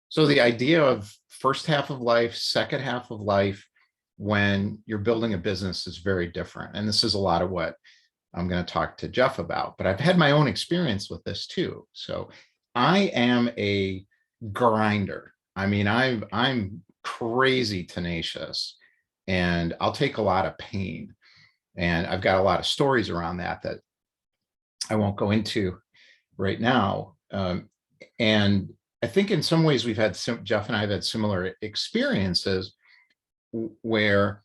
So the idea of first half of life, second half of life, when you're building a business is very different. And this is a lot of what I'm going to talk to Jeff about, but I've had my own experience with this too. So I am a grinder. I mean, I'm crazy tenacious and I'll take a lot of pain. And I've got a lot of stories around that I won't go into right now. And I think in some ways Jeff and I have had similar experiences where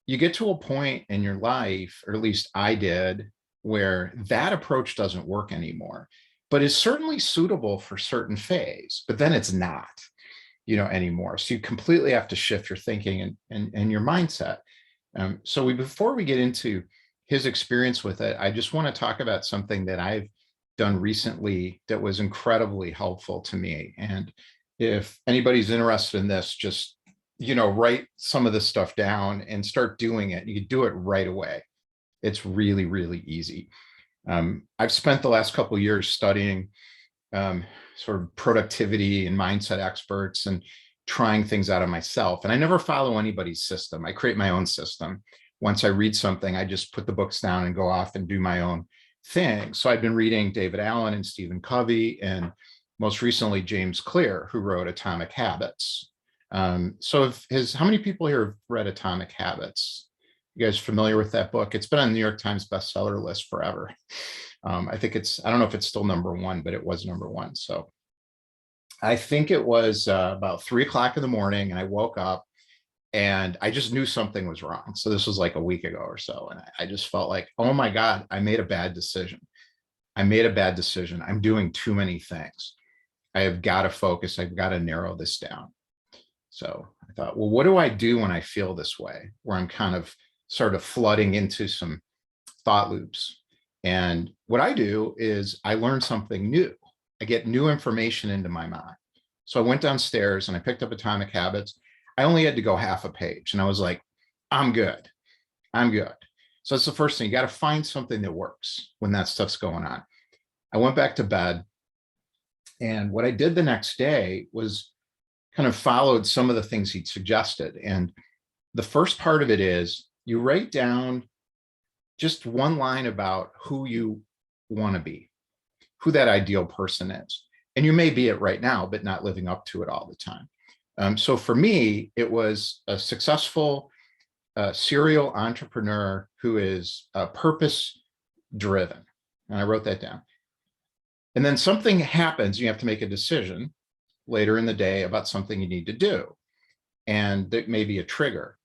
you get to a point in your life, or at least I did, where that approach doesn't work anymore, but is certainly suitable for certain phase, but then it's not, anymore. So you completely have to shift your thinking and your mindset. Before we get into his experience with it, I just want to talk about something that I've done recently that was incredibly helpful to me. And if anybody's interested in this, just, write some of this stuff down and start doing it. You can do it right away. It's really, really easy. I've spent the last couple of years studying sort of productivity and mindset experts and trying things out of myself. And I never follow anybody's system. I create my own system. Once I read something, I just put the books down and go off and do my own thing. So I've been reading David Allen and Stephen Covey, and most recently James Clear, who wrote Atomic Habits. How many people here have read Atomic Habits? You guys familiar with that book? It's been on the New York Times bestseller list forever. I don't know if it's still #1, but it was #1. So I think it was about 3 o'clock in the morning, and I woke up and I just knew something was wrong. So this was like a week ago or so. And I just felt like, oh my God, I made a bad decision. I'm doing too many things. I have got to focus. I've got to narrow this down. So I thought, well, what do I do when I feel this way, where I'm kind of sort of flooding into some thought loops? And what I do is I learn something new. I get new information into my mind. So I went downstairs and I picked up Atomic Habits. I only had to go half a page and I was like, I'm good. So that's the first thing. You got to find something that works when that stuff's going on. I went back to bed, and what I did the next day was kind of followed some of the things he'd suggested. And the first part of it is you write down just one line about who you want to be, who that ideal person is. And you may be it right now, but not living up to it all the time. So for me, it was a successful serial entrepreneur who is purpose driven. And I wrote that down. And then something happens, you have to make a decision later in the day about something you need to do. And that may be a trigger.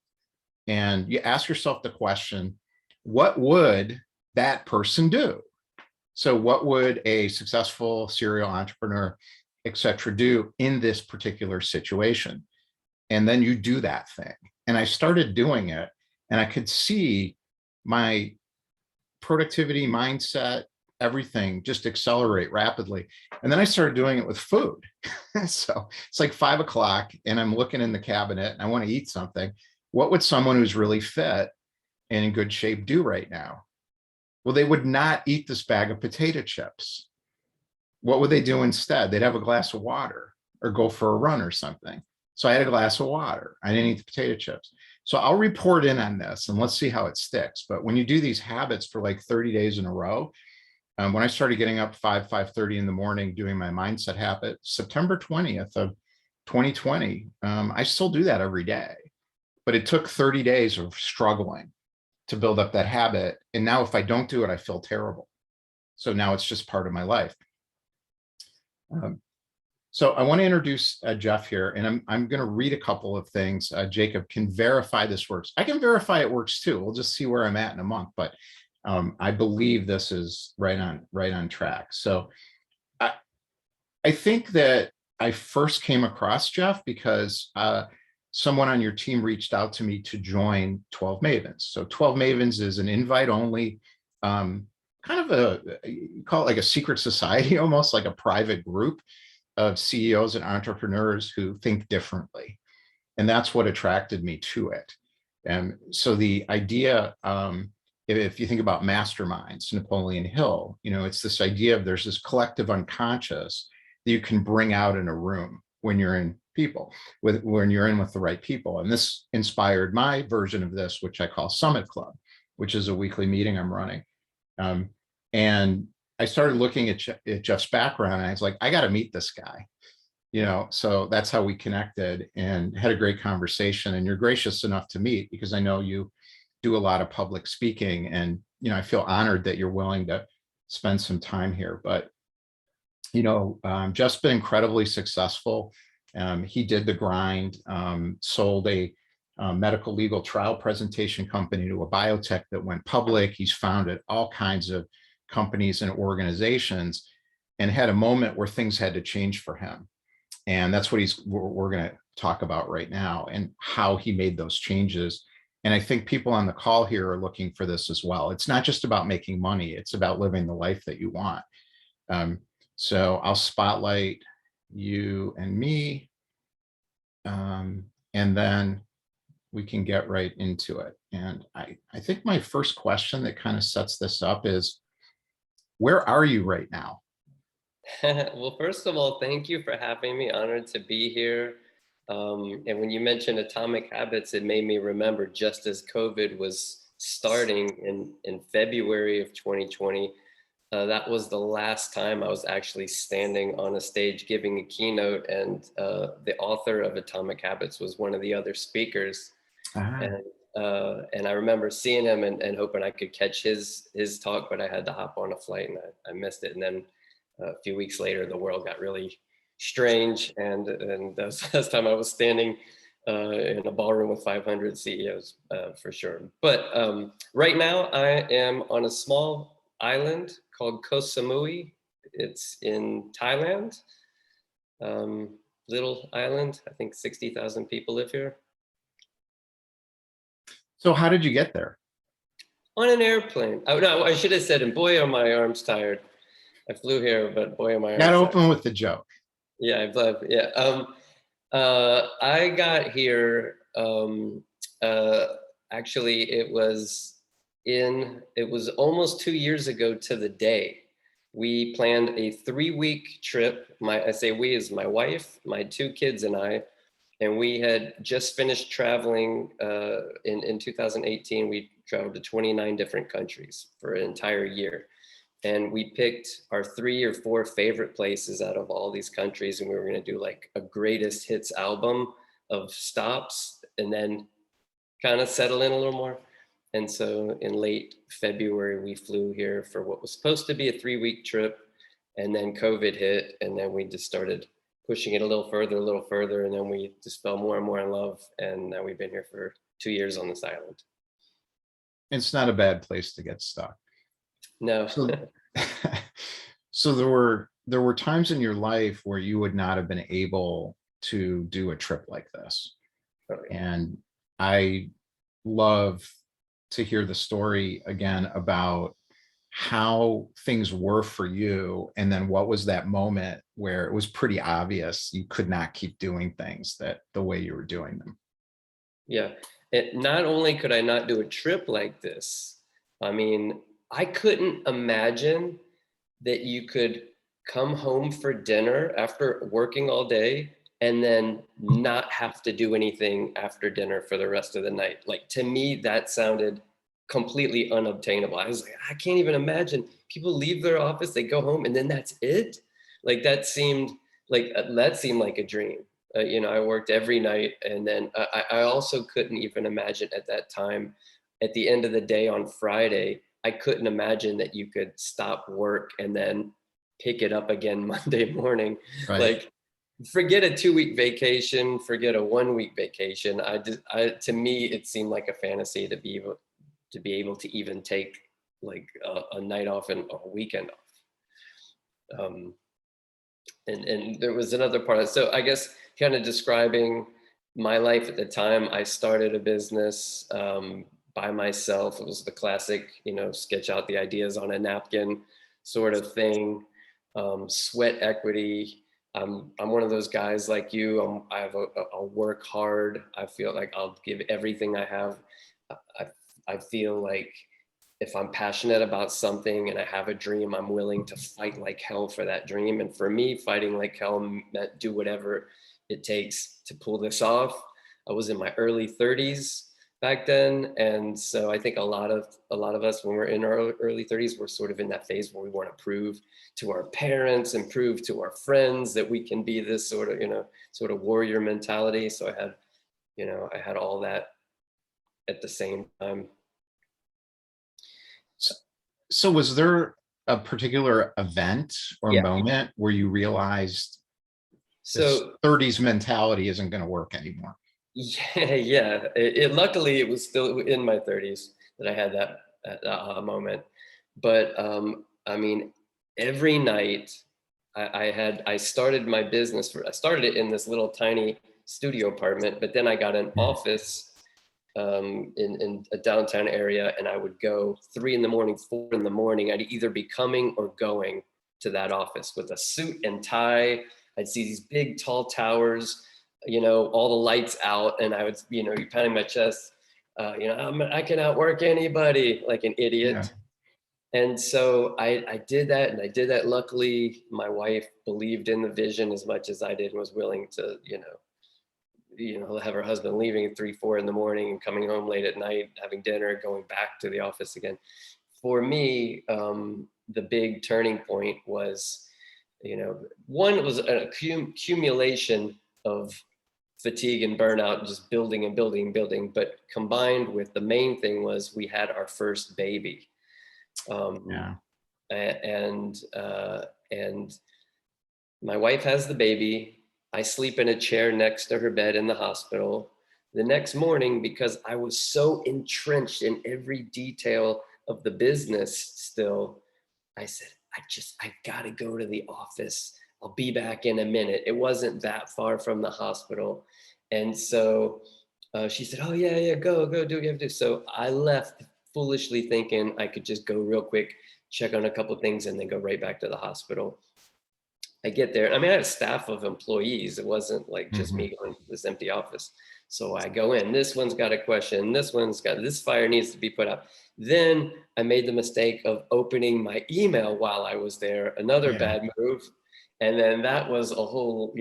And you ask yourself the question, what would that person do? So what would a successful serial entrepreneur, et cetera, do in this particular situation? And then you do that thing. And I started doing it, and I could see my productivity, mindset, everything just accelerate rapidly. And then I started doing it with food. So it's like 5 o'clock and I'm looking in the cabinet and I want to eat something. What would someone who's really fit and in good shape do right now? Well, they would not eat this bag of potato chips. What would they do instead? They'd have a glass of water or go for a run or something. So I had a glass of water. I didn't eat the potato chips. So I'll report in on this and let's see how it sticks. But when you do these habits for like 30 days in a row, when I started getting up 5:30 in the morning, doing my mindset habit, September 20th of 2020, I still do that every day. But it took 30 days of struggling to build up that habit. And now if I don't do it, I feel terrible. So now it's just part of my life. So I want to introduce Jeff here, and I'm going to read a couple of things. Jacob can verify this works. I can verify it works too. We'll just see where I'm at in a month, but I believe this is right on track. So I think that I first came across Jeff because someone on your team reached out to me to join 12 Mavens. So 12 Mavens is an invite only, kind of you call it like a secret society, almost like a private group of CEOs and entrepreneurs who think differently. And that's what attracted me to it. And so the idea, if you think about masterminds, Napoleon Hill, it's this idea of there's this collective unconscious that you can bring out in a room when you're in people, when you're in with the right people. And this inspired my version of this, which I call Summit Club, which is a weekly meeting I'm running. And I started looking at Jeff's background, and I was like, I got to meet this guy. So that's how we connected and had a great conversation. And you're gracious enough to meet, because I know you do a lot of public speaking, and I feel honored that you're willing to spend some time here. But Jeff's been incredibly successful. He did the grind, sold a medical legal trial presentation company to a biotech that went public. He's founded all kinds of companies and organizations, and had a moment where things had to change for him. And that's what we're going to talk about right now, and how he made those changes. And I think people on the call here are looking for this as well. It's not just about making money, it's about living the life that you want. So I'll spotlight you and me, and then we can get right into it. And I think my first question that kind of sets this up is, where are you right now? Well, first of all, thank you for having me. Honored to be here. And when you mentioned Atomic Habits, it made me remember, just as COVID was starting in February of 2020, that was the last time I was actually standing on a stage giving a keynote, and the author of Atomic Habits was one of the other speakers. And I remember seeing him and hoping I could catch his talk, but I had to hop on a flight and I missed it. And then a few weeks later, the world got really strange, and that was the last time I was standing in a ballroom with 500 CEOs, for sure. But right now, I am on a small island called Koh Samui. It's in Thailand. Little island. I think 60,000 people live here. So how did you get there? On an airplane. Oh, no, I should have said, and boy, are my arms tired. I flew here, but boy, am I. Got to open with the joke. Yeah, I've loved. Yeah. I got here. Actually, it was almost 2 years ago to the day. We planned a 3-week trip. I say we is my wife, my 2 kids, and I. And we had just finished traveling in 2018. We traveled to 29 different countries for an entire year. And we picked our 3 or 4 favorite places out of all these countries. And we were going to do like a greatest hits album of stops, and then kind of settle in a little more. And so in late February, we flew here for what was supposed to be a 3-week trip. And then COVID hit. And then we just started pushing it a little further. And then we just fell more and more in love. And now we've been here for 2 years on this island. It's not a bad place to get stuck. No. So there were times in your life where you would not have been able to do a trip like this. Okay. And I love to hear the story again about how things were for you, and then what was that moment where it was pretty obvious you could not keep doing things the way you were doing them. Yeah. Not only could I not do a trip like this, I mean, I couldn't imagine that you could come home for dinner after working all day and then not have to do anything after dinner for the rest of the night. Like, to me, that sounded completely unobtainable. I was like, I can't even imagine. People leave their office, they go home, and then that's it. Like, that seemed like a dream. I worked every night, and then I also couldn't even imagine at that time, at the end of the day on Friday, I couldn't imagine that you could stop work and then pick it up again Monday morning. Right. Like, forget a 2-week vacation, forget a 1-week vacation. To me, it seemed like a fantasy to be able to even take like a night off and a weekend off. And there was another part. So I guess kind of describing my life at the time, I started a business by myself. It was the classic, sketch out the ideas on a napkin sort of thing. Sweat equity. I'm one of those guys like you. I'll work hard. I feel like I'll give everything I have. I feel like if I'm passionate about something and I have a dream, I'm willing to fight like hell for that dream. And for me, fighting like hell meant do whatever it takes to pull this off. I was in my early 30s back then, and so I think a lot of us, when we're in our early 30s, we're sort of in that phase where we want to prove to our parents and prove to our friends that we can be this sort of, sort of warrior mentality. So I had all that at the same time. So was there a particular event or Yeah. moment where you realized this So 30s mentality isn't going to work anymore? yeah. Luckily, it was still in my 30s that I had that moment. But I mean, every night I started my business. I started it in this little tiny studio apartment, but then I got an office in a downtown area, and I would go 3 in the morning, 4 in the morning. I'd either be coming or going to that office with a suit and tie. I'd see these big, tall towers, all the lights out, and I would, you pounding my chest, I can outwork anybody, like an Yeah. idiot. And so I did that, and I did that. Luckily, my wife believed in the vision as much as I did, and was willing to, have her husband leaving at 3, 4 in the morning and coming home late at night, having dinner, going back to the office again. For me, the big turning point was, one was an accumulation of fatigue and burnout, just building and building and building. But combined with, the main thing was, we had our first baby. Yeah. And my wife has the baby. I sleep in a chair next to her bed in the hospital. The next morning, because I was so entrenched in every detail of the business still, I said, I've got to go to the office. I'll be back in a minute. It wasn't that far from the hospital. And so she said, oh, yeah, go do what you have to do. So I left, foolishly thinking I could just go real quick, check on a couple of things, and then go right back to the hospital. I get there. I mean, I had a staff of employees. It wasn't like just Mhm. me going to this empty office. So I go in, this one's got a question, this fire needs to be put out. Then I made the mistake of opening my email while I was there, another Yeah. bad move. And then that was a whole,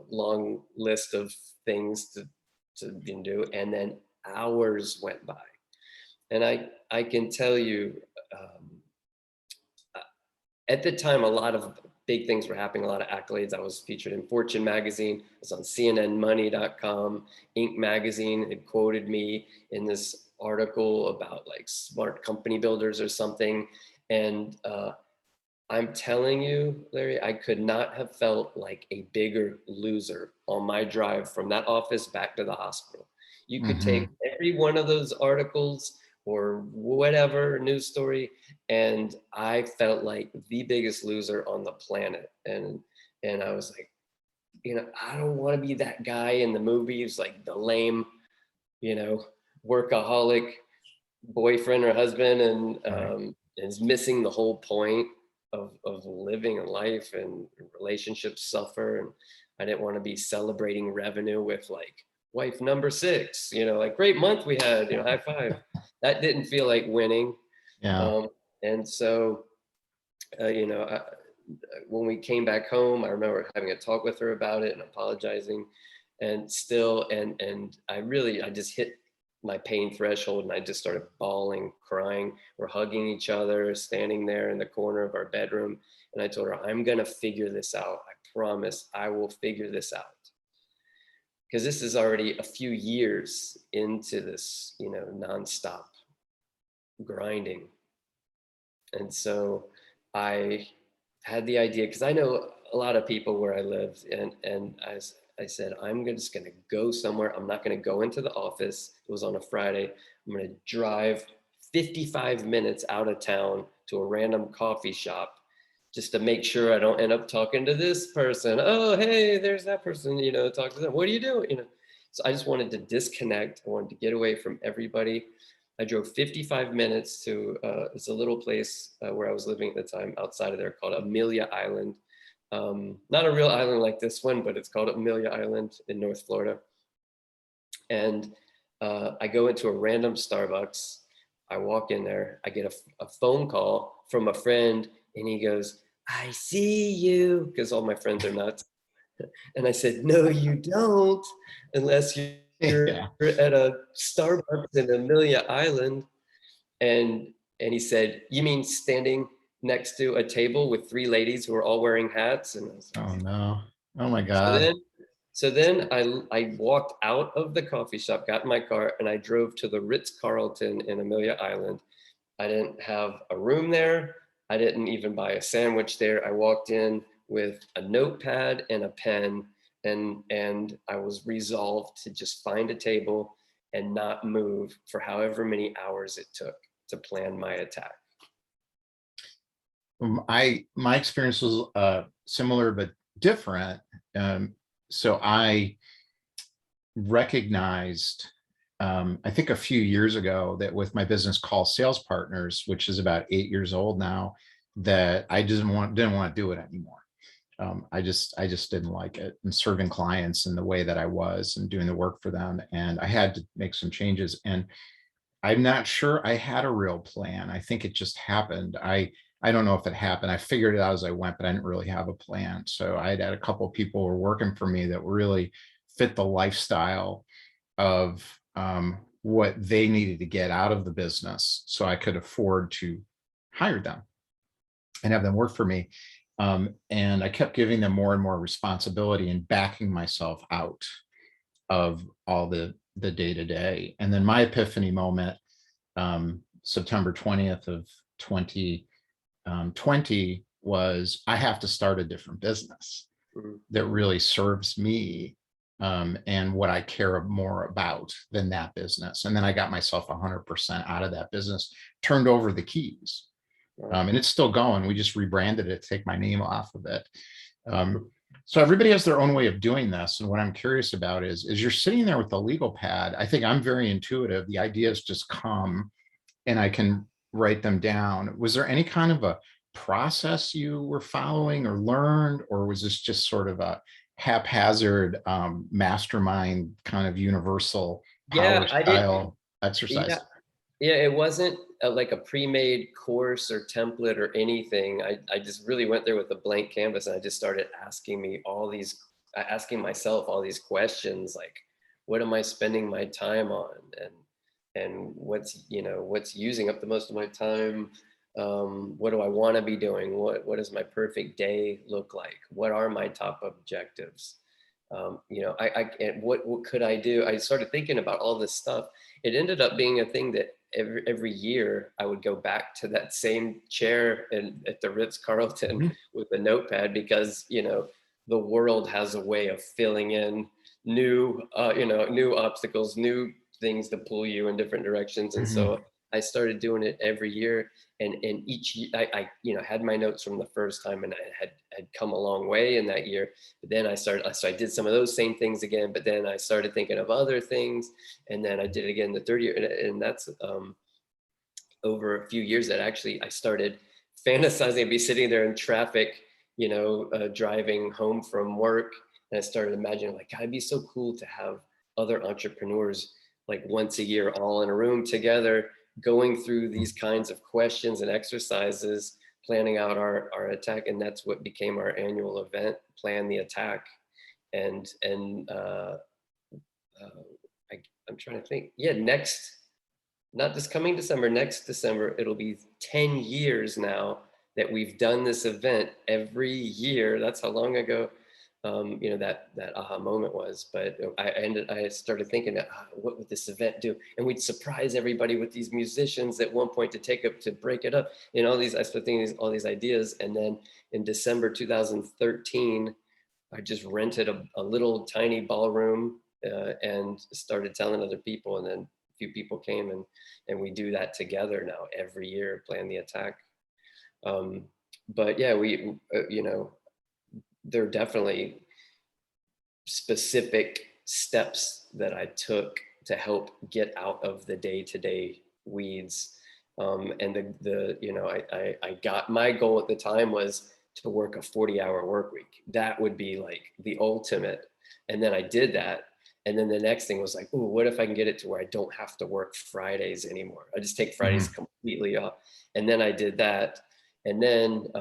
long list of things to do. And then hours went by. And I can tell you, um, at the time, a lot of big things were happening, a lot of accolades. I was featured in Fortune magazine, I was on CNNmoney.com, Inc. magazine had quoted me in this article about like smart company builders or something. And I'm telling you, Larry, I could not have felt like a bigger loser on my drive from that office back to the hospital. You could take Mhm. every one of those articles or whatever news story, and I felt like the biggest loser on the planet. And I was like, I don't want to be that guy in the movies, like the lame, you know, workaholic boyfriend or husband, and Right. is missing the whole point of living a life, and relationships suffer. And I didn't want to be celebrating revenue with like wife number 6, like great month we had, high five. That didn't feel like winning. Yeah. And so, when we came back home, I remember having a talk with her about it and apologizing, and still, and I just hit my pain threshold, and I just started bawling, crying. We're hugging each other, standing there in the corner of our bedroom. And I told her, I'm going to figure this out. I promise I will figure this out. Because this is already a few years into this, nonstop grinding. And so I had the idea, because I know a lot of people where I lived, and I said, just going to go somewhere. I'm not going to go into the office. It was on a Friday. I'm going to drive 55 minutes out of town to a random coffee shop, just to make sure I don't end up talking to this person. Oh, hey, there's that person, talk to them. What are you doing? So I just wanted to disconnect. I wanted to get away from everybody. I drove 55 minutes to it's a little place where I was living at the time outside of there, called Amelia Island. Not a real island like this one, but it's called Amelia Island in North Florida. And I go into a random Starbucks. I walk in there. I get a phone call from a friend, and he goes, I see you, because all my friends are nuts. And I said, no, you don't, unless you're Yeah. at a Starbucks in Amelia Island. And he said, you mean standing next to a table with three ladies who are all wearing hats? And I was Oh like, no. Oh my so God. then, I walked out of the coffee shop, got in my car, and I drove to the Ritz-Carlton in Amelia Island. I didn't have a room there. I didn't even buy a sandwich there. I walked in with a notepad and a pen, and I was resolved to just find a table and not move for however many hours it took to plan my attack. My experience was similar but different. So I recognized, I think a few years ago, that with my business Call Sales Partners, which is about 8 years old now, that I didn't want to do it anymore. I just didn't like it, and serving clients in the way that I was and doing the work for them. And I had to make some changes. And I'm not sure I had a real plan. I think it just happened. I don't know if it happened. I figured it out as I went, but I didn't really have a plan. So I had a couple of people who were working for me that really fit the lifestyle of what they needed to get out of the business, so I could afford to hire them and have them work for me. And I kept giving them more and more responsibility and backing myself out of all the day-to-day. And then my epiphany moment, September 20th of 2020, was I have to start a different business that really serves me, and what I care more about than that business. And then I got myself 100% out of that business, turned over the keys, and it's still going. We just rebranded it to take my name off of it. So everybody has their own way of doing this. And what I'm curious about is you're sitting there with the legal pad. I think I'm very intuitive. The ideas just come and I can write them down. Was there any kind of a process you were following or learned, or was this just sort of a haphazard mastermind kind of universal power Yeah, I did. style exercise? Yeah, yeah, it wasn't like a pre-made course or template or anything. I just really went there with a blank canvas, and I just started asking myself all these questions, like, what am I spending my time on? And what's using up the most of my time? What do I want to be doing? What does my perfect day look like? What are my top objectives? And what could I do? I started thinking about all this stuff. It ended up being a thing that every year I would go back to that same chair at the Ritz-Carlton Mhm. with a notepad, because the world has a way of filling in new obstacles, new things to pull you in different directions. And Mhm. so I started doing it every year, and each year I had my notes from the first time, and I had come a long way in that year. But then so I did some of those same things again, but then I started thinking of other things, and then I did it again the third year. And that's over a few years that actually I started fantasizing, be sitting there in traffic, driving home from work. And I started imagining, like, God, it'd be so cool to have other entrepreneurs like once a year all in a room together, going through these kinds of questions and exercises, planning out our attack. And that's what became our annual event, Plan the Attack. And I'm trying to think. Yeah, not this coming December, next December, it'll be 10 years now that we've done this event every year. That's how long ago, that aha moment was. But I started thinking, what would this event do? And we'd surprise everybody with these musicians at one point to break it up. And I started thinking all these ideas. And then in December 2013, I just rented a little tiny ballroom, and started telling other people, and then a few people came, and we do that together now every year, Plan the Attack. But yeah, there are definitely specific steps that I took to help get out of the day-to-day weeds. And I got, my goal at the time was to work a 40-hour work week. That would be like the ultimate. And then I did that. And then the next thing was like, oh, what if I can get it to where I don't have to work Fridays anymore? I just take Fridays Mhm. completely off. And then I did that. And then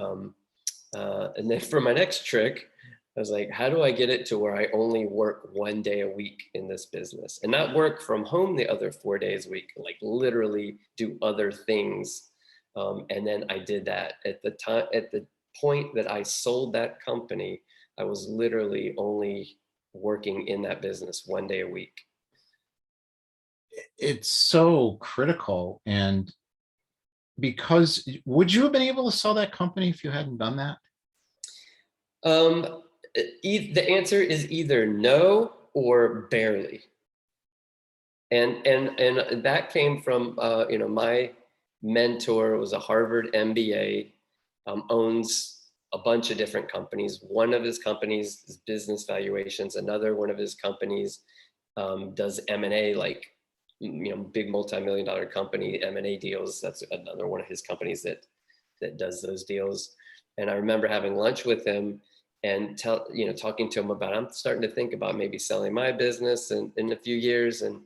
for my next trick, I was like, how do I get it to where I only work 1 day a week in this business and not work from home the other 4 days a week, like literally do other things. And then I did that at the time, at the point that I sold that company, I was literally only working in that business 1 day a week. It's so critical. And because would you have been able to sell that company if you hadn't done that? The answer is either no or barely. And that came from my mentor was a Harvard MBA, owns a bunch of different companies. One of his companies is business valuations. Another one of his companies does M&A, like big multi-million-dollar company M&A deals. That's another one of his companies that does those deals. And I remember having lunch with him and talking to him about, I'm starting to think about maybe selling my business in a few years. And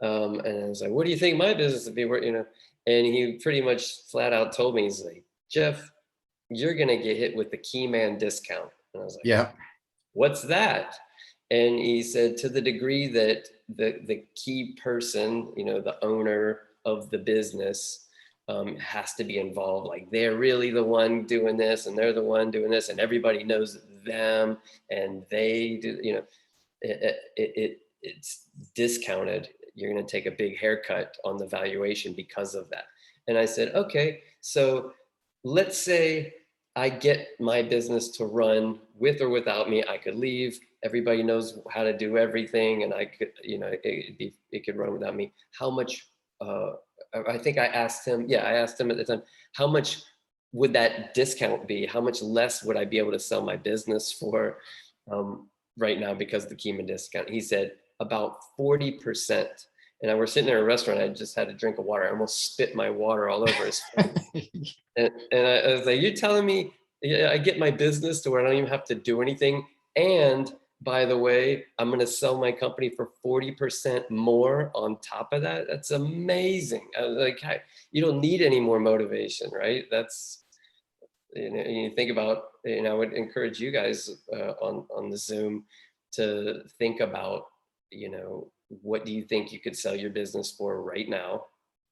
I was like, what do you think my business would be worth? And he pretty much flat out told me, he's like, Jeff, you're gonna get hit with the key man discount. And I was like, Yeah. what's that? And he said, to the degree that the key person, the owner of the business, has to be involved. Like they're really the one doing this, and they're the one doing this, and everybody knows them, and they do. It's discounted. You're going to take a big haircut on the valuation because of that. And I said, okay, so let's say I get my business to run with or without me. I could leave. Everybody knows how to do everything, and I could, it could run without me. How much? I think I asked him. Yeah, I asked him at the time, how much would that discount be? How much less would I be able to sell my business for right now because of the Kima discount? He said about 40%. And I was sitting there in a restaurant. I just had a drink of water. I almost spit my water all over his face. and I was like, you're telling me I get my business to where I don't even have to do anything. And by the way, I'm going to sell my company for 40% more on top of that. That's amazing. I was like, you don't need any more motivation, right? That's, you think about, I would encourage you guys on the Zoom to think about, what do you think you could sell your business for right now?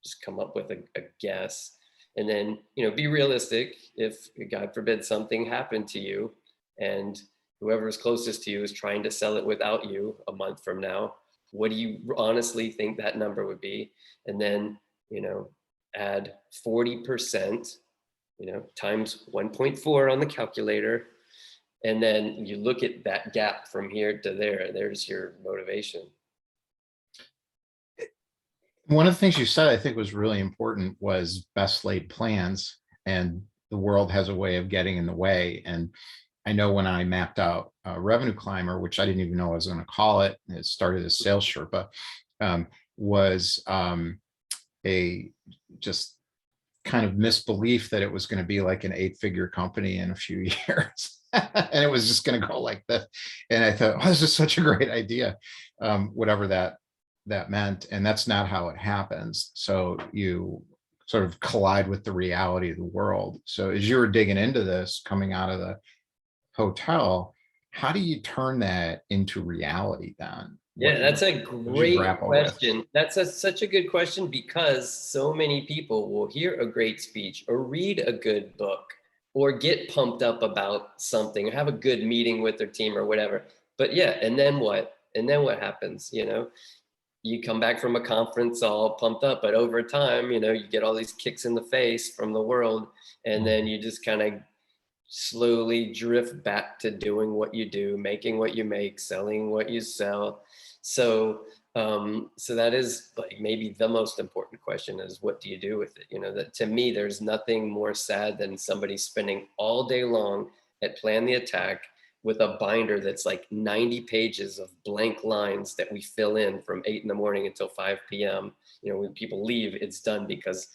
Just come up with a guess. And then, be realistic. If God forbid something happened to you and whoever is closest to you is trying to sell it without you a month from now, what do you honestly think that number would be? And then, add 40%, times 1.4 on the calculator. And then you look at that gap from here to there, there's your motivation. One of the things you said, I think was really important, was best laid plans, and the world has a way of getting in the way. And I know when I mapped out Revenue Climber, which I didn't even know I was going to call it, it started as Sales Sherpa, was a just kind of misbelief that it was going to be like an 8-figure company in a few years. And it was just going to go like this. And I thought, oh, this is such a great idea, whatever that meant. And that's not how it happens. So you sort of collide with the reality of the world. So as you were digging into this, coming out of the hotel, how do you turn that into reality then? Yeah, that's a great question. That's such a good question, because so many people will hear a great speech or read a good book or get pumped up about something or have a good meeting with their team or whatever. But yeah, and then what? And then what happens? You come back from a conference all pumped up, but over time, you get all these kicks in the face from the world, and then you just kind of slowly drift back to doing what you do, making what you make, selling what you sell. So that is like maybe the most important question, is what do you do with it? That to me, there's nothing more sad than somebody spending all day long at Plan the Attack with a binder that's like 90 pages of blank lines that we fill in from 8 in the morning until 5 p.m. When people leave, it's done because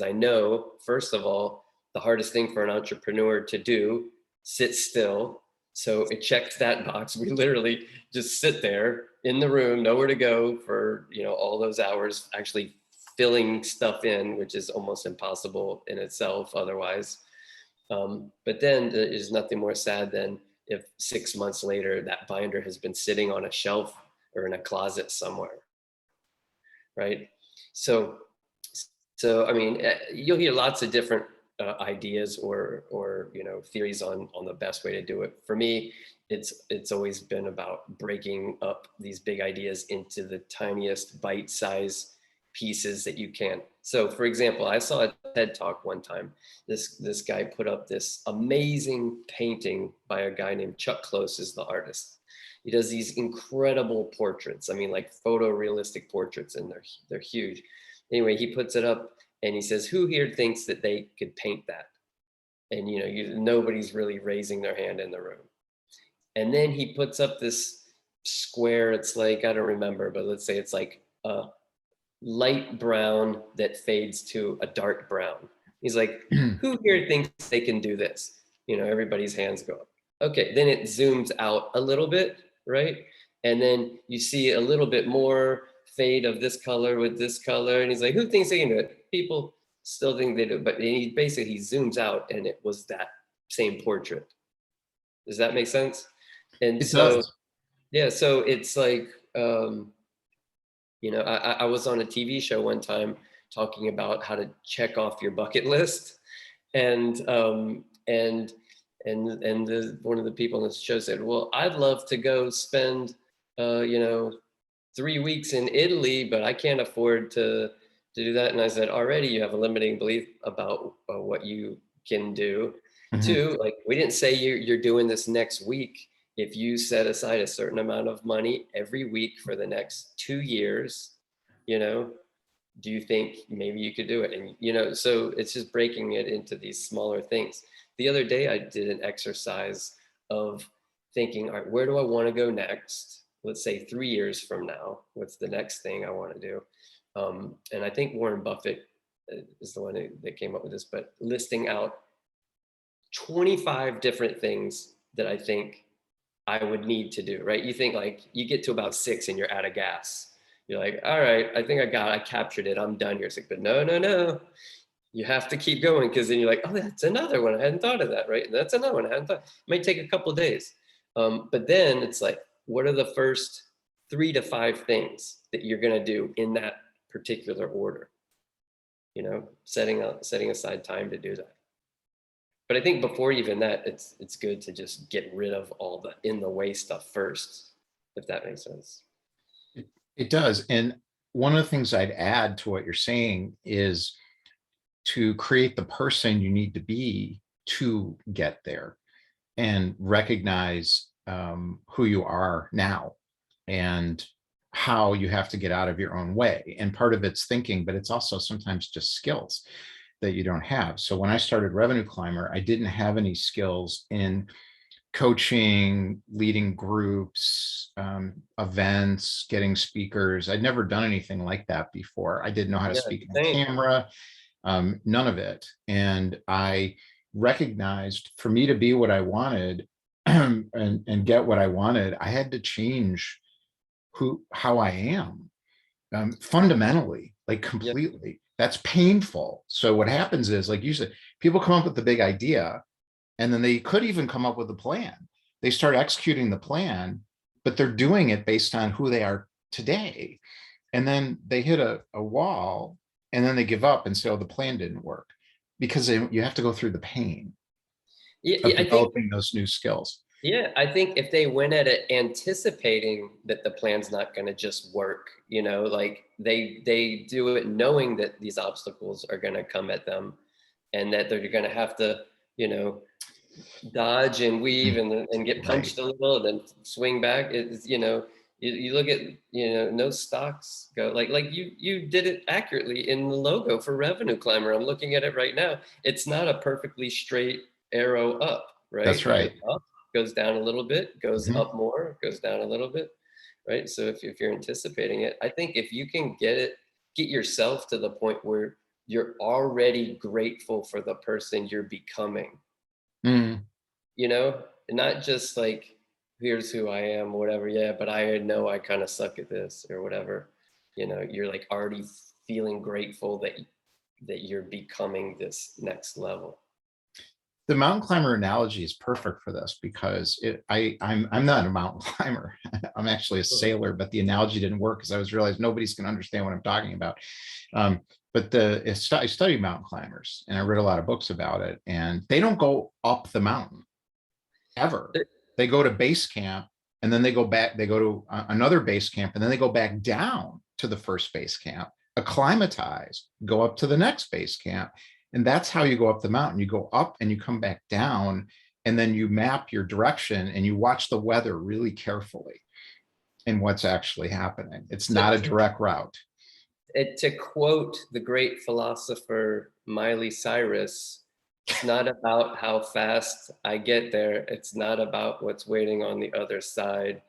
I know, first of all, the hardest thing for an entrepreneur to do, sit still. So it checks that box. We literally just sit there in the room, nowhere to go for, all those hours, actually filling stuff in, which is almost impossible in itself otherwise. But then there's nothing more sad than if 6 months later that binder has been sitting on a shelf or in a closet somewhere, right? So, I mean, you'll hear lots of different ideas or theories on the best way to do it. For me, it's always been about breaking up these big ideas into the tiniest bite-size pieces that you can. So, for example, I saw a TED Talk one time. This guy put up this amazing painting by a guy named Chuck Close, is the artist. He does these incredible portraits. I mean, like photorealistic portraits, and they're huge. Anyway, he puts it up and he says, "Who here thinks that they could paint that?" And nobody's really raising their hand in the room. And then he puts up this square. It's like, I don't remember, but let's say it's like a light brown that fades to a dark brown. He's like, "Who here thinks they can do this?" Everybody's hands go up. Okay, then it zooms out a little bit, right? And then you see a little bit more fade of this color with this color. And he's like, "Who thinks they can do it?" People still think they do, but he basically zooms out and it was that same portrait. Does that make sense? And It so, does. yeah, so it's like, I was on a TV show one time talking about how to check off your bucket list. And one of the people on the show said, "Well, I'd love to go spend 3 weeks in Italy, but I can't afford to do that." And I said, "Already you have a limiting belief about what you can do." Mhm. Two, like, we didn't say you're doing this next week. If you set aside a certain amount of money every week for the next 2 years, you know, do you think maybe you could do it? And, so it's just breaking it into these smaller things. The other day, I did an exercise of thinking, all right, where do I want to go next? Let's say 3 years from now, what's the next thing I want to do? And I think Warren Buffett is the one that came up with this, but listing out 25 different things that I think I would need to do, right? You think, like, you get to about 6 and you're out of gas. You're like, all right, I think I captured it. I'm done here. It's like, but no, no, no. You have to keep going, because then you're like, oh, that's another one. I hadn't thought of that, right? And that's another one I hadn't thought. It might take a couple of days. But then it's like, what are the first 3 to 5 things that you're going to do in that particular order? Setting aside time to do that. But I think before even that, it's good to just get rid of all the in the way stuff first, if that makes sense. It does. And one of the things I'd add to what you're saying is to create the person you need to be to get there, and recognize who you are now and how you have to get out of your own way. And part of it's thinking, but it's also sometimes just skills that you don't have. So when I started Revenue Climber, I didn't have any skills in coaching, leading groups, events, getting speakers. I'd never done anything like that before. I didn't know how to Yeah, speak on same. camera, none of it. And I recognized, for me to be what I wanted and get what I wanted, I had to change how I am, fundamentally, like Yeah, completely. That's painful. So what happens is, like you said, people come up with the big idea, and then they could even come up with a plan. They start executing the plan, but they're doing it based on who they are today. And then they hit a wall, and then they give up and say, "Oh, the plan didn't work," because you have to go through the pain yeah, of I think. developing those new skills. Yeah, I think if they went at it anticipating that the plan's not going to just work, like they do it knowing that these obstacles are going to come at them, and that they're going to have to, you know, dodge and weave and get Right. punched a little and then swing back. It's, you look at, no stocks go like you did it accurately in the logo for Revenue Climber. I'm looking at it right now. It's not a perfectly straight arrow up, right? That's It goes right. up, goes down a little bit, goes Mhm. up more, goes down a little bit, right? So if you're anticipating it, I think if you can get yourself to the point where you're already grateful for the person you're becoming, Mm. not just like, here's who I am, whatever. Yeah, but I know I kind of suck at this or whatever. You're like already feeling grateful that you're becoming this next level. The mountain climber analogy is perfect for this because I'm not a mountain climber. I'm actually a sailor, but the analogy didn't work because I was realized nobody's going to understand what I'm talking about. But I studied mountain climbers and I read a lot of books about it, and they don't go up the mountain ever. They go to base camp and then they go back, they go to another base camp, and then they go back down to the first base camp, acclimatize, go up to the next base camp. And that's how you go up the mountain. You go up and you come back down, and then you map your direction and you watch the weather really carefully and what's actually happening. It's not a direct route. To quote the great philosopher Miley Cyrus, it's not about how fast I get there. It's not about what's waiting on the other side.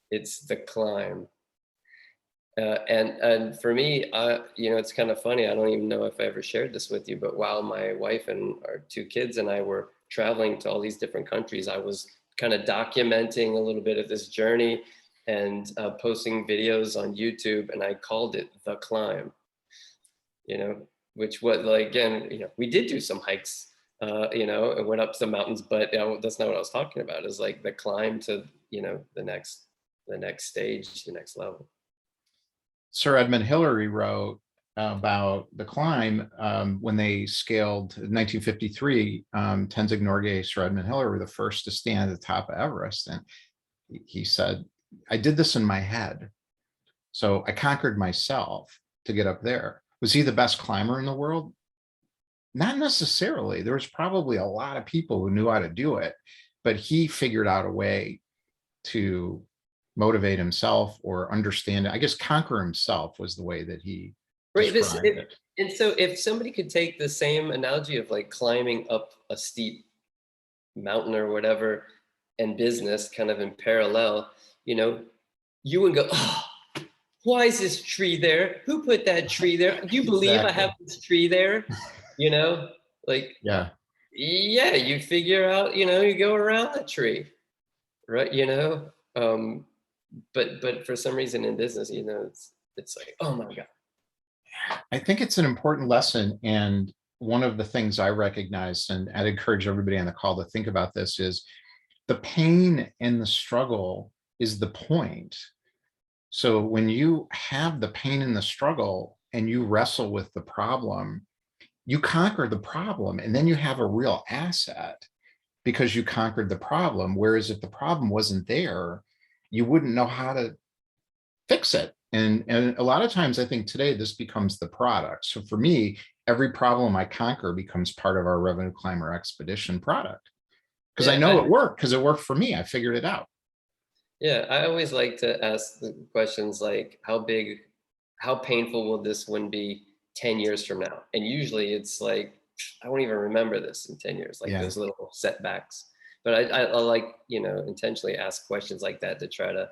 It's the climb. And for me, it's kind of funny. I don't even know if I ever shared this with you, but while my wife and our two kids and I were traveling to all these different countries, I was kind of documenting a little bit of this journey and posting videos on YouTube, and I called it The Climb, which was like, again, we did do some hikes, and went up some mountains, but that's not what I was talking about. Is like the climb to, the next stage, the next level. Sir Edmund Hillary wrote about the climb when they scaled in 1953. Tenzing Norgay, Sir Edmund Hillary were the first to stand at the top of Everest. And he said, I did this in my head. So I conquered myself to get up there. Was he the best climber in the world? Not necessarily. There was probably a lot of people who knew how to do it, but he figured out a way to motivate himself or understand it. I guess conquer himself was the way that he described it. And so if somebody could take the same analogy of like climbing up a steep mountain or whatever and business kind of in parallel, you would go, oh, why is this tree there? Who put that tree there? Do you believe exactly. I have this tree there? Like, yeah, you figure out, you go around the tree, right? But for some reason in business, it's like, oh my God. I think it's an important lesson. And one of the things I recognize, and I'd encourage everybody on the call to think about this, is the pain and the struggle is the point. So when you have the pain and the struggle and you wrestle with the problem, you conquer the problem, and then you have a real asset because you conquered the problem. Whereas if the problem wasn't there, you wouldn't know how to fix it. And a lot of times I think today this becomes the product. So for me, every problem I conquer becomes part of our Revenue Climber Expedition product. Because I know it worked, because it worked for me. I figured it out. Yeah, I always like to ask the questions like, how painful will this one be 10 years from now? And usually it's like, I won't even remember this in 10 years, like those little setbacks. But I like, intentionally ask questions like that to try to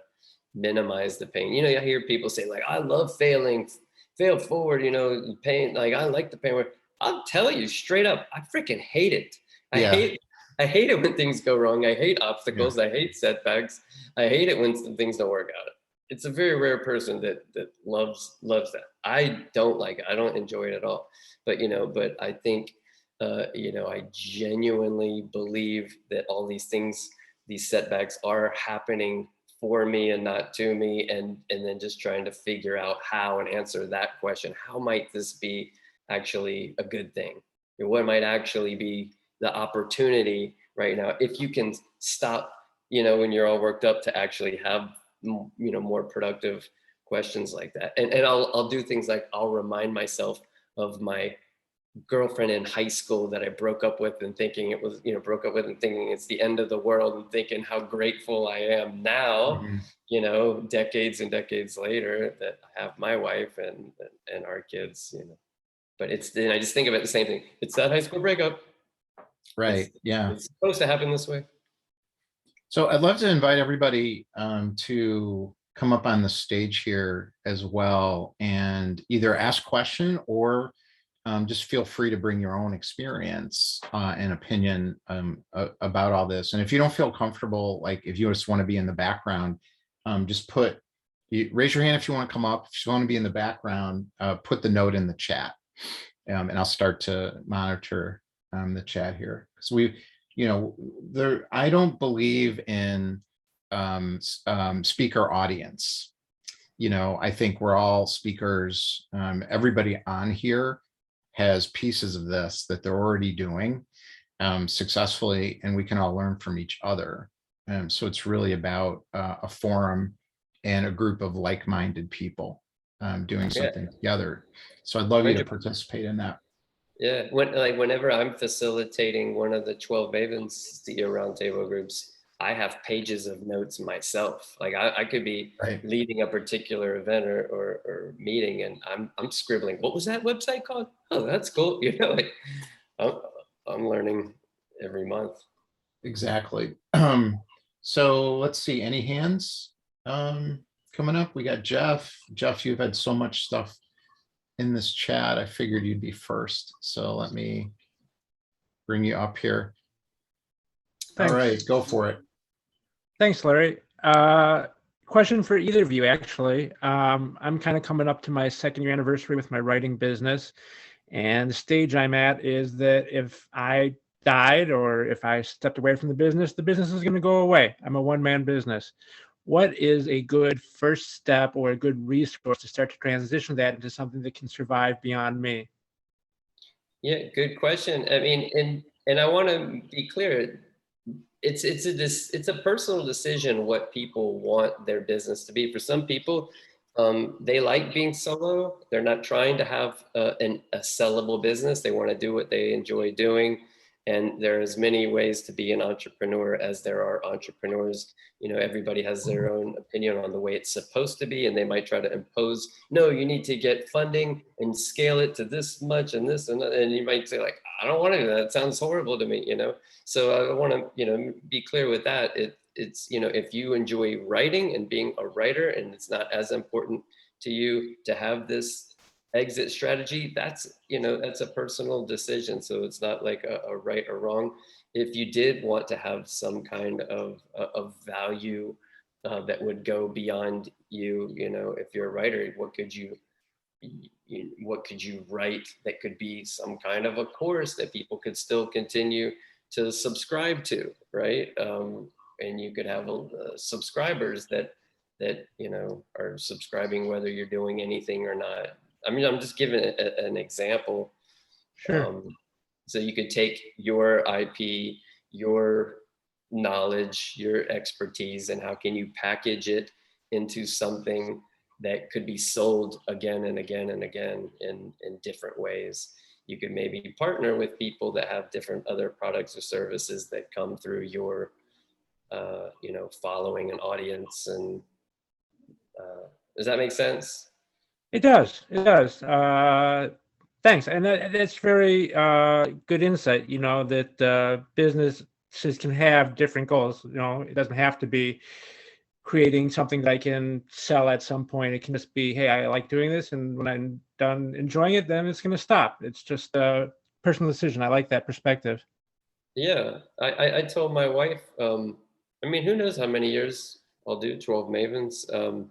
minimize the pain. I hear people say like, I love failing, fail forward, pain. Like, I like the pain. I'll tell you straight up, I freaking hate it. I hate it when things go wrong. I hate obstacles. I hate setbacks. I hate it when things don't work out. It's a very rare person that loves that. I don't like it. I don't enjoy it at all. But but I think I genuinely believe that all these things, these setbacks, are happening for me and not to me, and then just trying to figure out how and answer that question. How might this be actually a good thing? What might actually be the opportunity right now, if you can stop, when you're all worked up, to actually have, more productive questions like that. And I'll do things like, I'll remind myself of my girlfriend in high school that I broke up with, and thinking it was, thinking it's the end of the world, and thinking how grateful I am now, decades and decades later, that I have my wife and our kids, But and I just think of it the same thing. It's that high school breakup. Right. It's supposed to happen this way. So I'd love to invite everybody to come up on the stage here as well, and either ask a question or just feel free to bring your own experience and opinion about all this. And if you don't feel comfortable, like if you just want to be in the background, just raise your hand if you want to come up. If you want to be in the background, put the note in the chat, and I'll start to monitor the chat here. So I don't believe in speaker audience. I think we're all speakers. Everybody on here has pieces of this that they're already doing successfully, and we can all learn from each other. So it's really about a forum and a group of like-minded people doing Yeah, something together. So I'd love you to 100%. participate in that. Yeah, whenever I'm facilitating one of the 12 Mavens CEO roundtable groups, I have pages of notes myself. Like I could be Right. leading a particular event or meeting, and I'm scribbling. What was that website called? Oh, that's cool. Like I'm, I'm learning every month. Exactly. So let's see, any hands coming up? We got Jeff. Jeff, you've had so much stuff in this chat. I figured you'd be first. So let me bring you up here. Thanks. All right, go for it. Thanks, Larry. Question for either of you, actually. I'm kind of coming up to my 2nd year anniversary with my writing business. And the stage I'm at is that if I died or if I stepped away from the business is going to go away. I'm a one-man business. What is a good first step or a good resource to start to transition that into something that can survive beyond me? Yeah, good question. I mean, and I want to be clear. It's a personal decision what people want their business to be. For some people, they like being solo. They're not trying to have a sellable business. They want to do what they enjoy doing. And there's many ways to be an entrepreneur as there are entrepreneurs. Everybody has their own opinion on the way it's supposed to be, and they might try to impose, no, you need to get funding and scale it to this much and this and you might say like, I don't want to do that. It sounds horrible to me, So I want to, be clear with that. It's, if you enjoy writing and being a writer, and it's not as important to you to have this exit strategy, that's a personal decision. So it's not like a right or wrong. If you did want to have some kind of value that would go beyond you, if you're a writer, what could you write that could be some kind of a course that people could still continue to subscribe to, right? And you could have subscribers that are subscribing whether you're doing anything or not. I mean, I'm just giving an example. Sure. So you could take your IP, your knowledge, your expertise, and how can you package it into something that could be sold again and again and again in different ways. You could maybe partner with people that have different other products or services that come through your, following an audience. And does that make sense? It does. It does. Thanks. And that's very good insight, that businesses can have different goals. It doesn't have to be creating something that I can sell at some point. It can just be, hey, I like doing this, and when I'm done enjoying it, then it's going to stop. It's just a personal decision. I like that perspective. Yeah, I told my wife, I mean, who knows how many years I'll do 12 Mavens.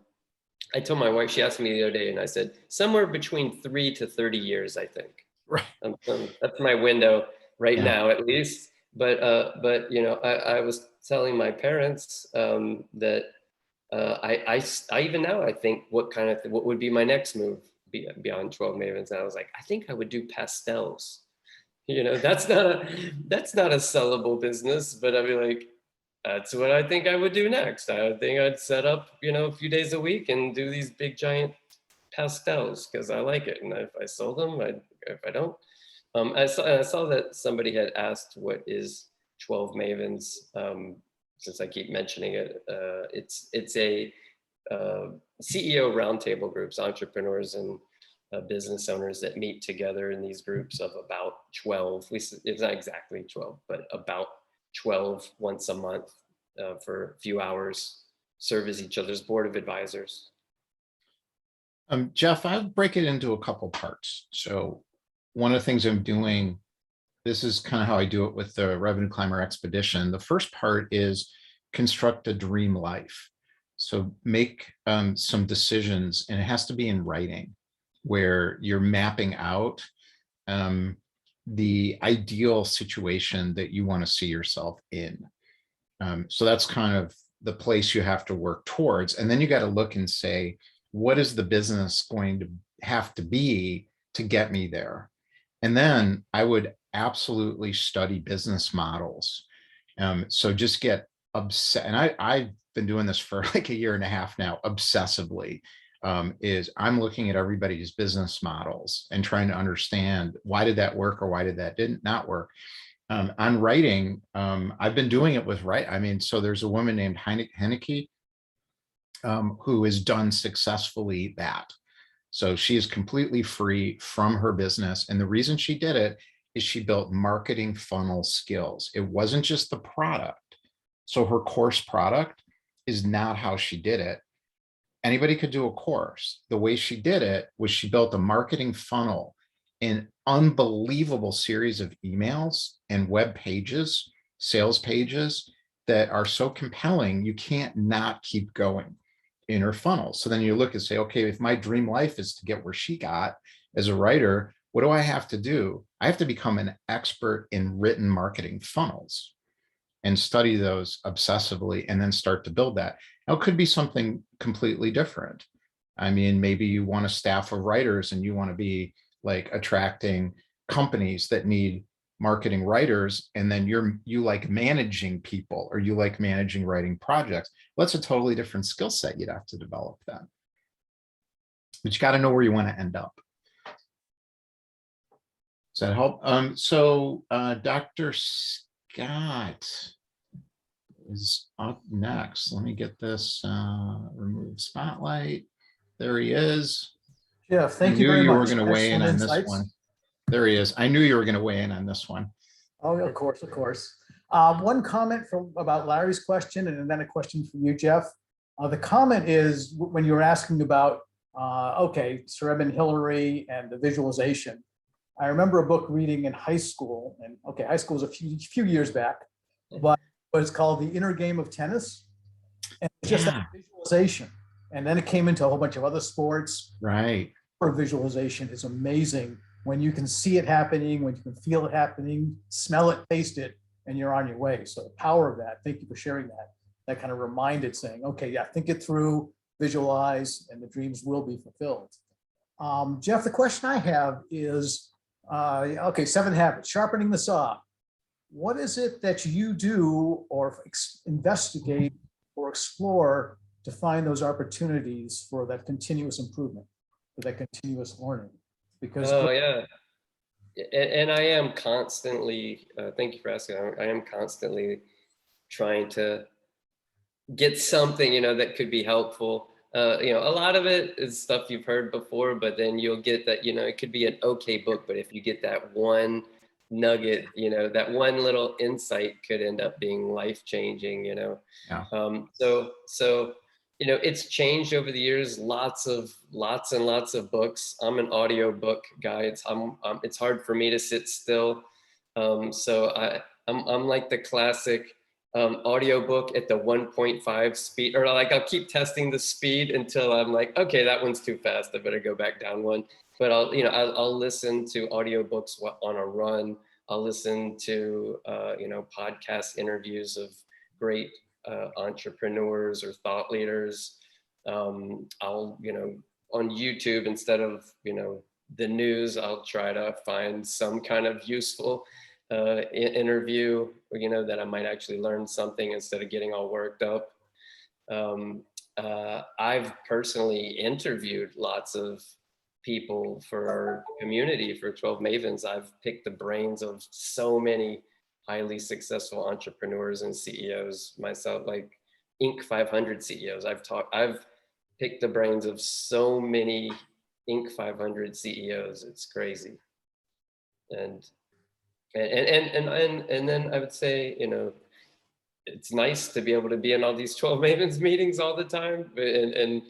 I told my wife, she asked me the other day, and I said, somewhere between 3 to 30 years, I think. Right. That's my window right Yeah. now, at least. But I was telling my parents that I even now I think what would be my next move beyond 12 Mavens. And I was like, I think I would do pastels. That's not a sellable business, but I'd be like, that's what I think I would do next. I think I'd set up, a few days a week and do these big giant pastels because I like it. And if I sold them, if I don't, I saw that somebody had asked what is 12 Mavens. Since I keep mentioning it, it's a CEO roundtable groups, entrepreneurs and business owners that meet together in these groups of about 12. It's not exactly 12, but about 12 once a month for a few hours, serve as each other's board of advisors. Jeff, I'll break it into a couple parts. So one of the things I'm doing, this is kind of how I do it with the Revenue Climber Expedition. The first part is construct a dream life. So make some decisions, and it has to be in writing, where you're mapping out the ideal situation that you want to see yourself in. So that's kind of the place you have to work towards. And then you got to look and say, what is the business going to have to be to get me there? And then I would absolutely study business models. So just get upset. And I've been doing this for like a year and a half now, obsessively. Is I'm looking at everybody's business models and trying to understand why did that work or why did that didn't not work. On writing, I've been doing it with I mean, so there's a woman named Heineke who has done successfully that. So she is completely free from her business. And the reason she did it is she built marketing funnel skills. It wasn't just the product. So her course product is not how she did it. Anybody could do a course. The way she did it was she built a marketing funnel, an unbelievable series of emails and web pages, sales pages that are so compelling, you can't not keep going in her funnel. So then you look and say, okay, if my dream life is to get where she got as a writer, what do I have to do? I have to become an expert in written marketing funnels and study those obsessively and then start to build that. Now, it could be something completely different. I mean, maybe you want a staff of writers and you want to be like attracting companies that need marketing writers, and then you like managing people or you like managing writing projects. Well, that's a totally different skill set you'd have to develop then. But you got to know where you want to end up. Does that help? So Dr. Scott is up next. Let me get this remove spotlight. There he is. Jeff, thank you very much. I knew you were going to weigh in on Excellent this insights. one. There he is. I knew you were going to weigh in on this one. Oh, of course, of course. One comment about Larry's question, and then a question for you, Jeff. The comment is when you were asking about, okay, Sir Edmund Hillary and the visualization. I remember a book reading in high school, and okay, high school was a few years back, but it was called The Inner Game of Tennis. And it's just that visualization. And then it came into a whole bunch of other sports. Right. Visualization is amazing when you can see it happening, when you can feel it happening, smell it, taste it, and you're on your way. So the power of that, thank you for sharing that. That kind of reminded saying, okay, yeah, think it through, visualize, and the dreams will be fulfilled. Jeff, the question I have is, okay, 7 habits, sharpening the saw. What is it that you do or investigate or explore to find those opportunities for that continuous improvement, for that continuous learning? Because and I am constantly, thank you for asking, I am constantly trying to get something, that could be helpful. A lot of it is stuff you've heard before, but then you'll get that, it could be an okay book, but if you get that one nugget, that one little insight could end up being life-changing, Yeah. So it's changed over the years, lots and lots of books. I'm an audio book guy. It's hard for me to sit still. So I'm like the classic audiobook at the 1.5 speed, or like I'll keep testing the speed until I'm like, okay, that one's too fast. I better go back down one. But I'll listen to audiobooks on a run. I'll listen to podcast interviews of great entrepreneurs or thought leaders. I'll on YouTube, instead of the news, I'll try to find some kind of useful interview, that I might actually learn something instead of getting all worked up. I've personally interviewed lots of people for our community, for 12 Mavens. I've picked the brains of so many highly successful entrepreneurs and CEOs myself, like Inc. 500 CEOs. I've picked the brains of so many Inc. 500 CEOs. It's crazy. And then I would say, it's nice to be able to be in all these 12 Mavens meetings all the time, and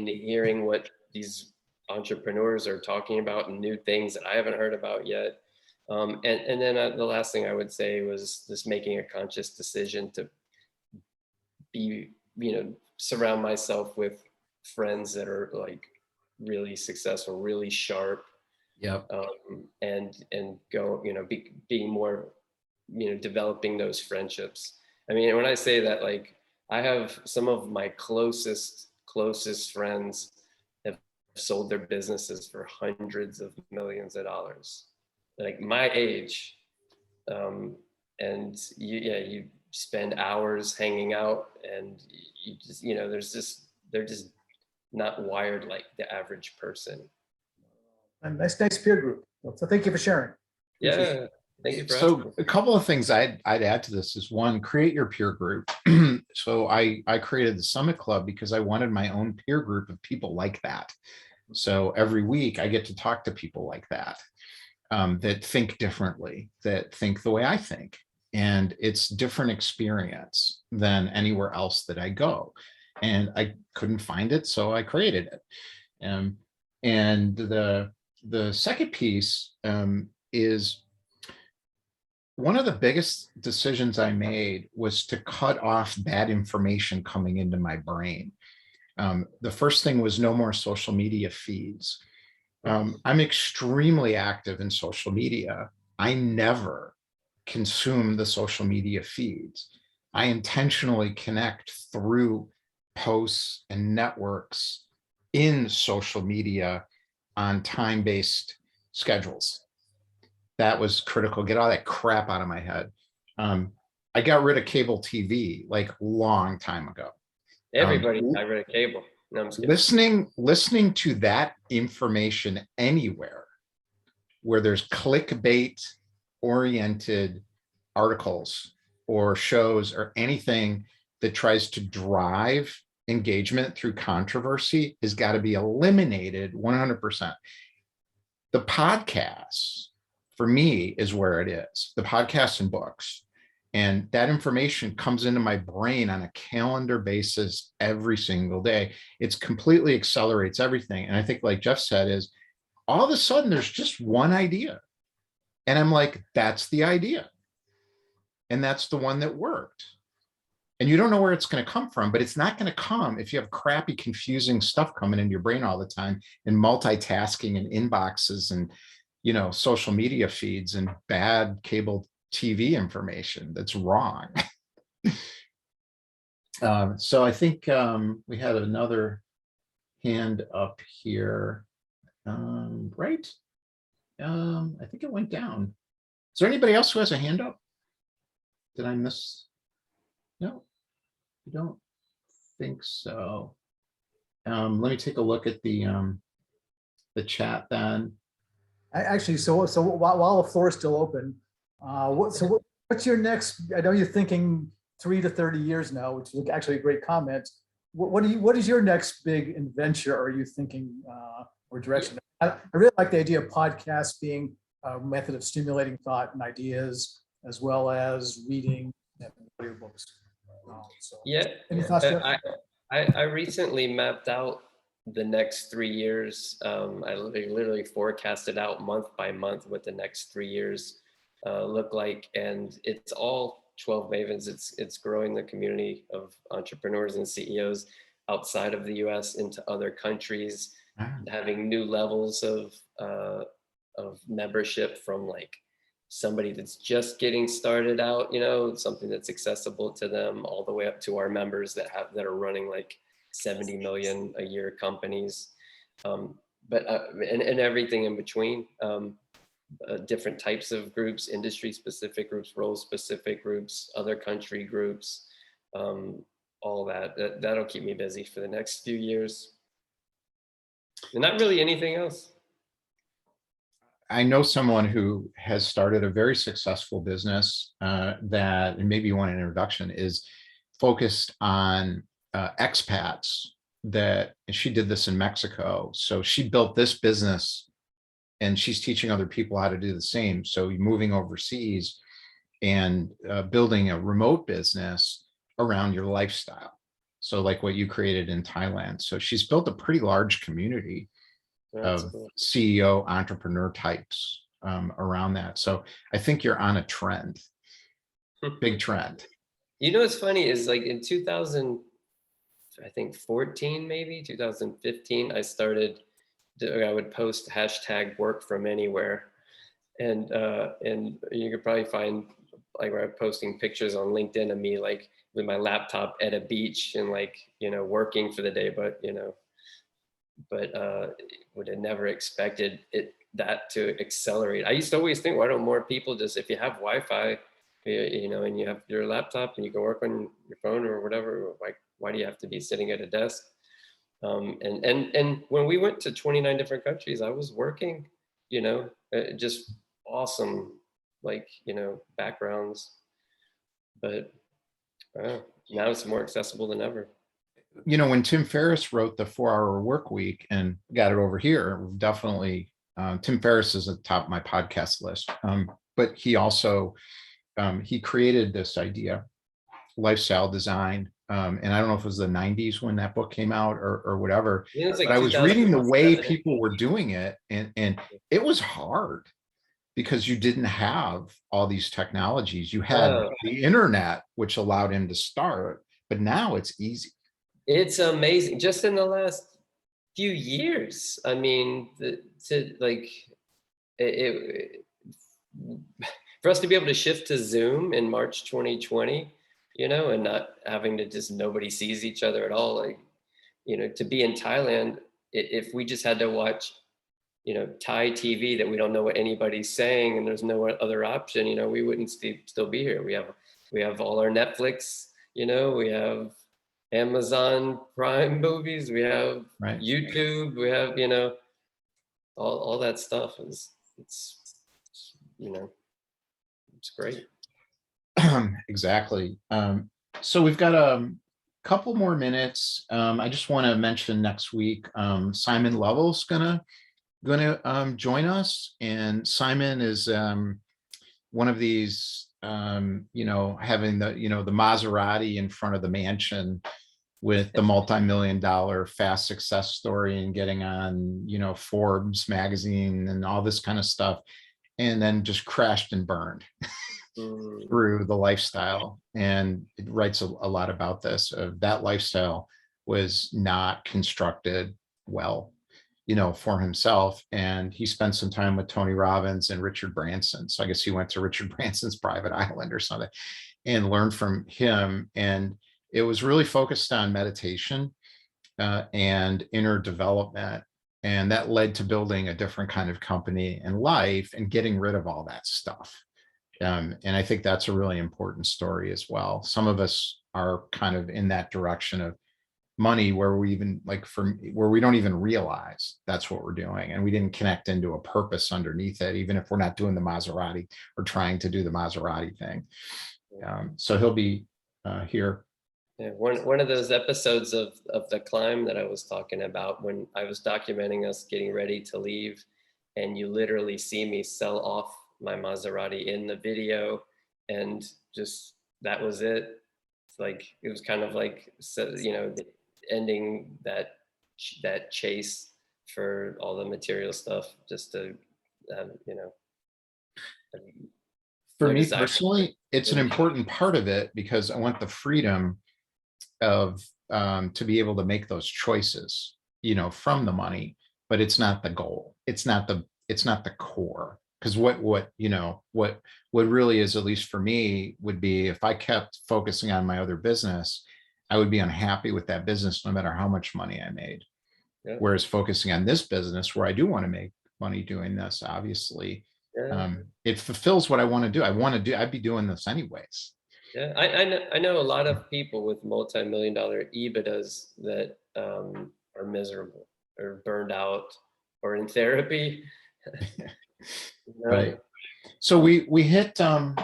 hearing what these entrepreneurs are talking about and new things that I haven't heard about yet. And then the last thing I would say was just making a conscious decision to be, surround myself with friends that are like really successful, really sharp, Yep. And go, being more, developing those friendships. I mean, when I say that, like, I have some of my closest friends have sold their businesses for hundreds of millions of dollars, like my age. And you spend hours hanging out, and you just, they're just not wired like the average person. And nice peer group. So thank you for sharing. Yeah, thank you for So asking. a couple of things I'd add to this is, one, create your peer group. So I created the Summit Club because I wanted my own peer group of people like that. So every week I get to talk to people like that, that think differently, that think the way I think. And it's different experience than anywhere else that I go. And I couldn't find it, so I created it. And the second piece is, one of the biggest decisions I made was to cut off bad information coming into my brain. The first thing was no more social media feeds. I'm extremely active in social media. I never consume the social media feeds. I intentionally connect through posts and networks in social media on time-based schedules. That was critical. Get all that crap out of my head. I got rid of cable TV like long time ago. Everybody got rid of cable. No, I'm just kidding. Listening to that information anywhere where there's clickbait oriented articles or shows or anything that tries to drive engagement through controversy has got to be eliminated 100%. The podcasts, for me, is where it is. The podcasts and books. And that information comes into my brain on a calendar basis every single day. It's completely accelerates everything. And I think, like Jeff said, is all of a sudden there's just one idea. And I'm like, that's the idea. And that's the one that worked. And you don't know where it's going to come from, but it's not going to come if you have crappy, confusing stuff coming into your brain all the time, and multitasking and inboxes and, social media feeds and bad cable TV information that's wrong. So I think we had another hand up here, right? I think it went down. Is there anybody else who has a hand up? Did I miss? No, I don't think so. Let me take a look at the chat then. Actually, so while the floor is still open, what's your next? I know you're thinking 3 to 30 years now, which is actually a great comment. What is your next big adventure? Are you thinking or direction? I really like the idea of podcasts being a method of stimulating thought and ideas, as well as reading and audiobooks. Yeah, any thoughts, Jeff? I recently mapped out the next 3 years. I literally forecasted out month by month what the next 3 years look like, and it's all 12 Mavens. It's growing the community of entrepreneurs and CEOs outside of the US into other countries, having new levels of membership, from like somebody that's just getting started out, something that's accessible to them, all the way up to our members that are running like 70 million a year companies, but everything in between. Different types of groups, industry specific groups, role specific groups, other country groups, all that'll keep me busy for the next few years. And not really anything else. I know someone who has started a very successful business that, and maybe you want an introduction, is focused on expats. That she did this in Mexico. So she built this business and she's teaching other people how to do the same. So moving overseas and building a remote business around your lifestyle. So like what you created in Thailand. So she's built a pretty large community of CEO entrepreneur types around that. So I think you're on a trend, big trend. What's funny is, like, in 2014, maybe 2015, I started I would post hashtag work from anywhere. And you could probably find like where I'm posting pictures on LinkedIn of me like with my laptop at a beach and like, working for the day, but would have never expected that to accelerate. I used to always think, why don't more people just, if you have Wi-Fi, and you have your laptop and you can work on your phone or whatever, like, why do you have to be sitting at a desk? And when we went to 29 different countries, I was working, just awesome, like, backgrounds, but now it's more accessible than ever. When Tim Ferriss wrote the 4-Hour Work Week and got it over here, definitely, Tim Ferriss is at the top of my podcast list. But he also, he created this idea, lifestyle design. And I don't know if it was the 90s when that book came out or whatever, Like but I was reading the way people were doing it, and it was hard because you didn't have all these technologies. You had the internet, which allowed him to start, but now it's easy. It's amazing. Just in the last few years, I mean, for us to be able to shift to Zoom in March 2020, and not having to just, nobody sees each other at all. Like, to be in Thailand, if we just had to watch, Thai TV that we don't know what anybody's saying and there's no other option, we wouldn't still be here. We have all our Netflix, we have Amazon Prime movies, we have YouTube, we have, all that stuff it's great. Exactly. So we've got a couple more minutes. I just want to mention next week, Simon Lovell's gonna join us, and Simon is one of these, having the Maserati in front of the mansion with the multi-million-dollar fast success story and getting on, Forbes magazine and all this kind of stuff, and then just crashed and burned through the lifestyle. And it writes a lot about this. That lifestyle was not constructed well, for himself. And he spent some time with Tony Robbins and Richard Branson. So I guess he went to Richard Branson's private island or something and learned from him. And it was really focused on meditation and inner development. And that led to building a different kind of company and life and getting rid of all that stuff. And I think that's a really important story as well. Some of us are kind of in that direction of money where we even where we don't even realize that's what we're doing. And we didn't connect into a purpose underneath it, even if we're not doing the Maserati or trying to do the Maserati thing. So he'll be here. Yeah, one of those episodes of the climb that I was talking about, when I was documenting us getting ready to leave, and you literally see me sell off my Maserati in the video, and just that was it. It's like, it was kind of like, ending that chase for all the material stuff, just to for me personally, it's an important part of it because I want the freedom of to be able to make those choices, from the money, but it's not the goal. It's not the core. Because what really is, at least for me, would be if I kept focusing on my other business, I would be unhappy with that business no matter how much money I made. Yeah. Whereas focusing on this business, where I do want to make money doing this, obviously, it fulfills what I want to do. I'd be doing this anyways. Yeah, I know a lot of people with multi-million-dollar EBITDAs that are miserable or burned out or in therapy. Right. So we hit 10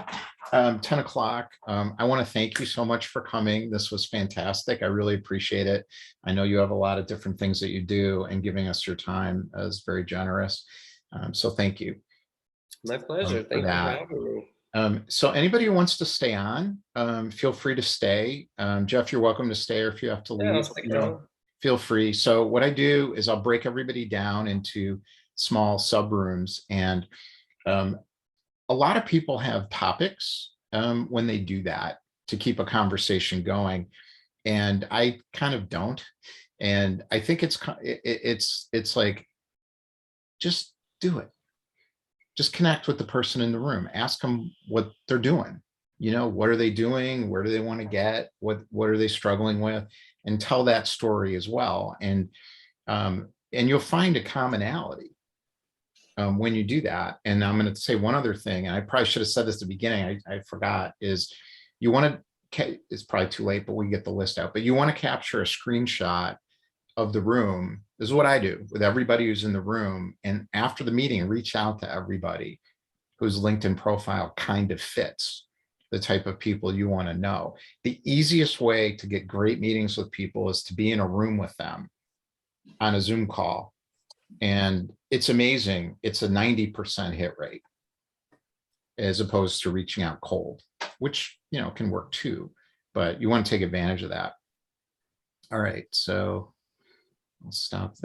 o'clock. I want to thank you so much for coming. This was fantastic. I really appreciate it. I know you have a lot of different things that you do, and giving us your time is very generous. So thank you. My pleasure. Thank you for having me. So anybody who wants to stay on, feel free to stay. Jeff, you're welcome to stay, or if you have to leave, feel free. So what I do is I'll break everybody down into small sub rooms, and a lot of people have topics when they do that to keep a conversation going, and I kind of don't. And I think it's like just do it. Just connect with the person in the room. Ask them what they're doing. You know, what are they doing? Where do they want to get? What are they struggling with? And tell that story as well. And you'll find a commonality when you do that. And I'm going to say one other thing, and I probably should have said this at the beginning. I forgot, is you want to, it's probably too late, but we get the list out, but you want to capture a screenshot of the room. This is what I do with everybody who's in the room. And after the meeting, reach out to everybody whose LinkedIn profile kind of fits the type of people you want to know. The easiest way to get great meetings with people is to be in a room with them on a Zoom call. And it's amazing. It's a 90% hit rate as opposed to reaching out cold, which, you know, can work too, but you want to take advantage of that. All right, so I'll stop there.